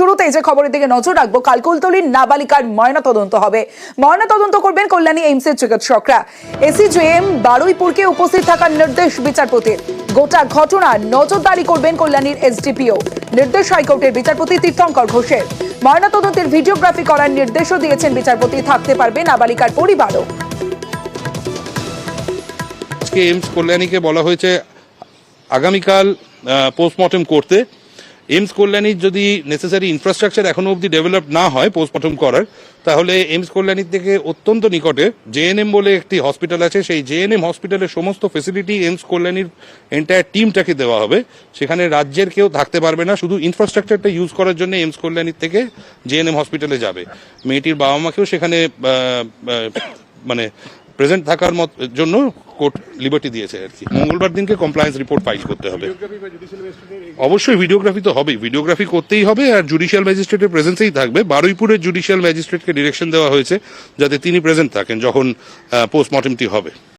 শুরুতেই যে খবরের দিকে নজর রাখবো, কালকুলতলির নাবালিকার ময়নাতদন্ত হবে। ময়নাতদন্ত করবেন কল্যাণী এইমসের চিকিৎসকরা। এসিজেএম বারুইপুরকে উপস্থিত থাকার নির্দেশ বিচারপতির। গোটা ঘটনার নজরদারি করবেন কল্যাণীর এসডিপিও। নির্দেশ হাইকোর্টের বিচারপতি তীর্থঙ্কর ঘোষের। ময়নাতদন্তের ভিডিওগ্রাফি করার নির্দেশও দিয়েছেন বিচারপতি। থাকতে পারবে নাবালিকার পরিবারও। এইমস কল্যাণীকে বলা হয়েছে আগামীকাল পোস্টমর্টম করতে। এইমস কল্যাণীর যদি নেসেসারি ইনফ্রাস্ট্রাকচার এখনো অবধি ডেভেলপ না হয় পোস্টমর্টম করার, তাহলে এইমস কল্যাণীর থেকে অত্যন্ত নিকটে জেএনএম বলে একটি হসপিটাল আছে, সেই জেএনএম হসপিটালের সমস্ত ফেসিলিটি এইমস কল্যাণীর এন্টায়ার টিমটাকে দেওয়া হবে। সেখানে রাজ্যের কেউ থাকতে পারবে না, শুধু ইনফ্রাস্ট্রাকচারটা ইউজ করার জন্য এইমস কল্যাণীর থেকে জেএনএম হসপিটালে যাবে। মেয়েটির বাবা মাকেও সেখানে মানে প্রেজেন্ট থাকার জন্য কোর্ট লিবার্টি দিয়েছে আর কি। মঙ্গলবার দিনকে কমপ্লায়েন্স রিপোর্ট ফাইল করতে হবে। অবশ্যই ভিডিওগ্রাফি তো হবেই, ভিডিওগ্রাফি করতেই হবে, আর জুডিশিয়াল ম্যাজিস্ট্রেটের প্রেজেন্সেই থাকবে। বারুইপুরের জুডিশিয়াল ম্যাজিস্ট্রেটকে ডিরেকশন দেওয়া হয়েছে যাতে তিনি প্রেজেন্ট থাকেন যখন পোস্টমর্টমটি হবে।